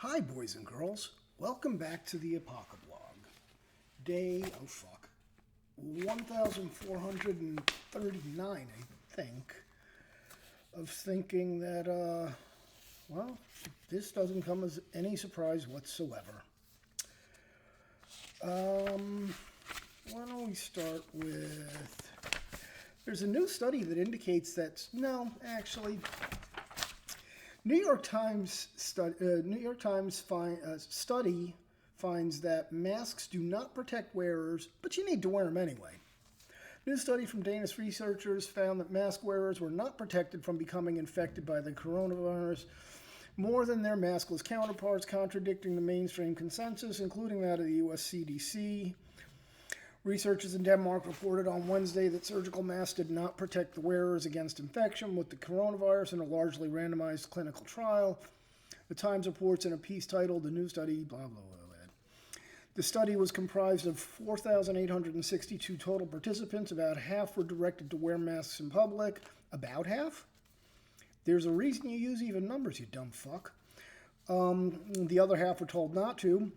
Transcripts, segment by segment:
Hi, boys and girls. Welcome back to the Apocablog. Day, 1439, I think, of thinking that, this doesn't come as any surprise whatsoever. Why don't we start with... There's a new study that indicates that, New York Times study finds that masks do not protect wearers, but you need to wear them anyway. New study from Danish researchers found that mask wearers were not protected from becoming infected by the coronavirus more than their maskless counterparts, contradicting the mainstream consensus, including that of the U.S. CDC. Researchers in Denmark reported on Wednesday that surgical masks did not protect the wearers against infection with the coronavirus in a largely randomized clinical trial. The Times reports in a piece titled, "The New Study, blah, blah, blah, blah." The study was comprised of 4,862 total participants. About half were directed to wear masks in public. About half? There's a reason you use even numbers, you dumb fuck. The other half were told not to.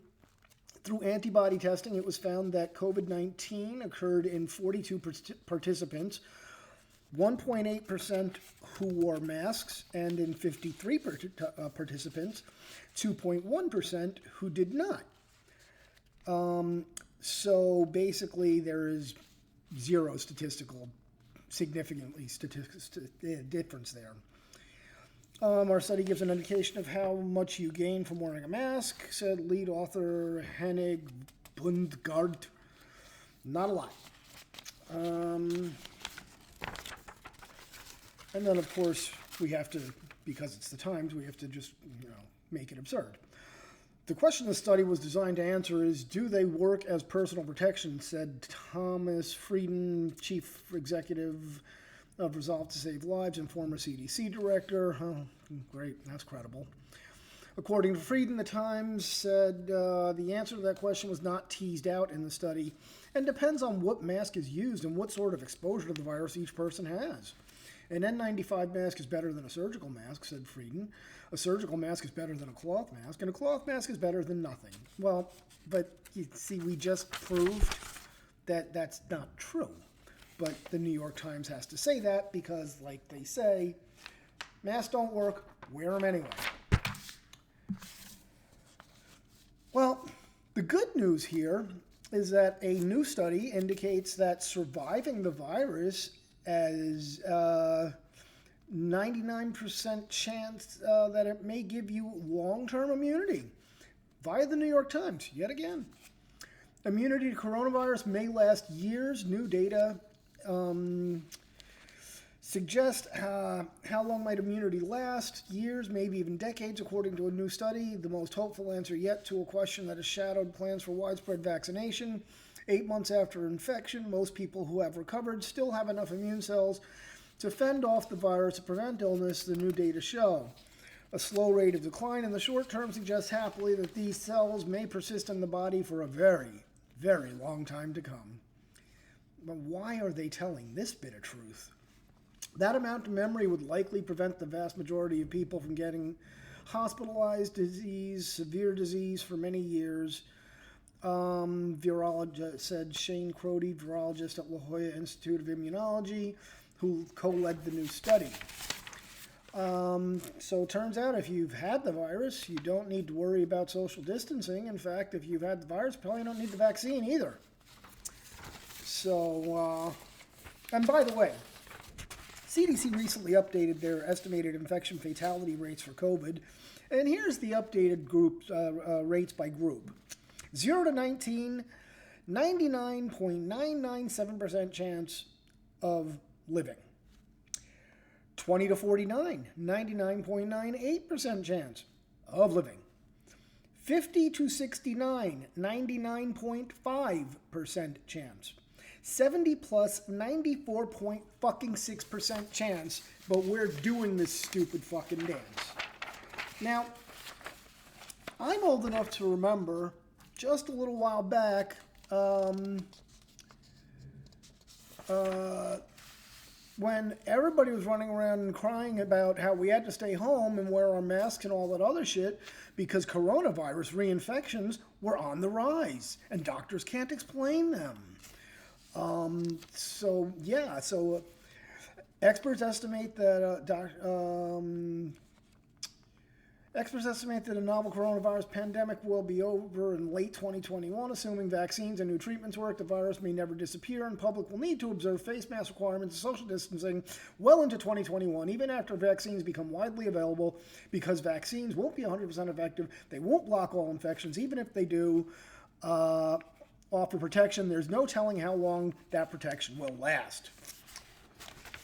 Through antibody testing, it was found that COVID-19 occurred in 42 participants, 1.8% who wore masks, and in 53 participants, 2.1% who did not. So basically, there is zero statistical difference there. Our study gives an indication of how much you gain from wearing a mask, said lead author Henning Bundgaard. Not a lot. And then, of course, we have to, because it's the Times, we have to just, make it absurd. The question the study was designed to answer is, do they work as personal protection, said Thomas Frieden, chief executive of Resolve to Save Lives and former CDC director. Great, that's credible. According to Frieden, the Times said the answer to that question was not teased out in the study and depends on what mask is used and what sort of exposure to the virus each person has. An N95 mask is better than a surgical mask, said Frieden. A surgical mask is better than a cloth mask, and a cloth mask is better than nothing. Well, but you see, we just proved that that's not true. But the New York Times has to say that because, like they say, masks don't work, wear them anyway. Well, the good news here is that a new study indicates that surviving the virus has 99% chance that it may give you long-term immunity via the New York Times, yet again. Immunity to coronavirus may last years. New data suggest how long might immunity last? Years, maybe even decades, according to a new study. The most hopeful answer yet to a question that has shadowed plans for widespread vaccination. 8 months after infection, most people who have recovered still have enough immune cells to fend off the virus to prevent illness, the new data show. A slow rate of decline in the short term suggests happily that these cells may persist in the body for a very, very long time to come. But why are they telling this bit of truth? That amount of memory would likely prevent the vast majority of people from getting hospitalized severe disease for many years. Virologist said Shane Crody, virologist at La Jolla Institute of Immunology, who co-led the new study. So it turns out if you've had the virus, you don't need to worry about social distancing. In fact, if you've had the virus, you probably don't need the vaccine either. So, and by the way, CDC recently updated their estimated infection fatality rates for COVID, and here's the updated rates by group. 0 to 19, 99.997% chance of living. 20 to 49, 99.98% chance of living. 50 to 69, 99.5% chance. 70 plus, 94.6% chance, but we're doing this stupid fucking dance. Now, I'm old enough to remember just a little while back, when everybody was running around and crying about how we had to stay home and wear our masks and all that other shit because coronavirus reinfections were on the rise and doctors can't explain them. So experts estimate that experts estimate that a novel coronavirus pandemic will be over in late 2021. Assuming vaccines and new treatments work, the virus may never disappear, and public will need to observe face mask requirements and social distancing well into 2021, even after vaccines become widely available, because vaccines won't be 100% effective. They won't block all infections. Even if they do offer protection, there's no telling how long that protection will last.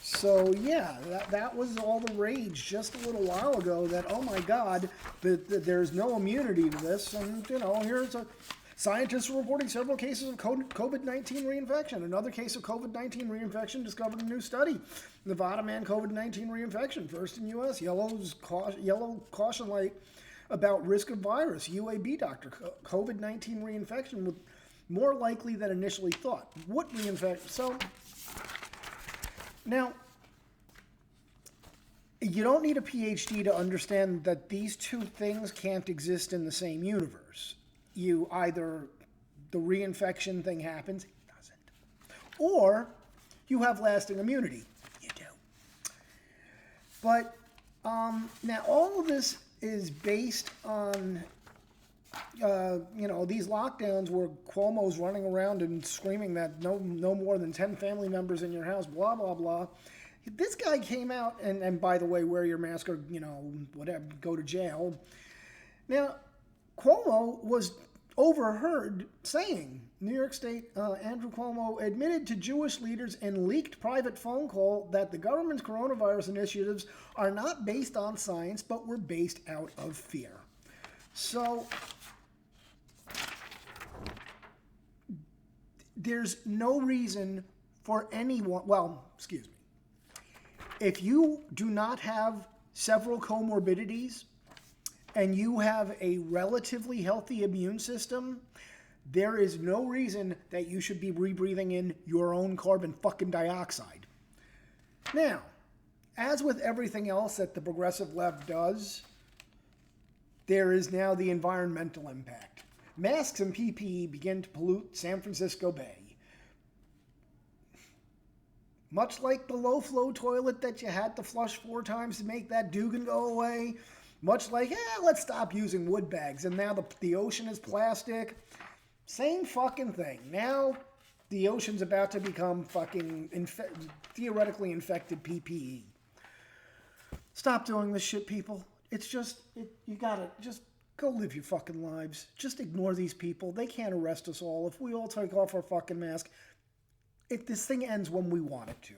So yeah, that was all the rage just a little while ago that, oh my God, that there's no immunity to this. And, here's scientists are reporting several cases of COVID-19 reinfection. Another case of COVID-19 reinfection discovered in a new study. Nevada man COVID-19 reinfection, first in U.S. Yellow caution light about risk of virus. UAB doctor, COVID-19 reinfection with more likely than initially thought. What reinfection? So now, you don't need a PhD to understand that these two things can't exist in the same universe. Either the reinfection thing happens, it doesn't, or you have lasting immunity, you do. But now all of this is based on, these lockdowns where Cuomo's running around and screaming that no more than 10 family members in your house, blah, blah, blah. This guy came out, and by the way, wear your mask or, whatever, go to jail. Now, Cuomo was overheard saying, New York State, Andrew Cuomo admitted to Jewish leaders in leaked private phone call that the government's coronavirus initiatives are not based on science, but were based out of fear. So there's no reason for anyone, excuse me. If you do not have several comorbidities and you have a relatively healthy immune system, there is no reason that you should be rebreathing in your own carbon fucking dioxide. Now, as with everything else that the progressive left does, there is now the environmental impact. Masks and PPE begin to pollute San Francisco Bay. Much like the low-flow toilet that you had to flush 4 times to make that Dugan go away. Much like, let's stop using wood bags. And now the ocean is plastic. Same fucking thing. Now the ocean's about to become fucking theoretically infected PPE. Stop doing this shit, people. It's just, you gotta just go live your fucking lives. Just ignore these people. They can't arrest us all. If we all take off our fucking mask, this thing ends when we want it to.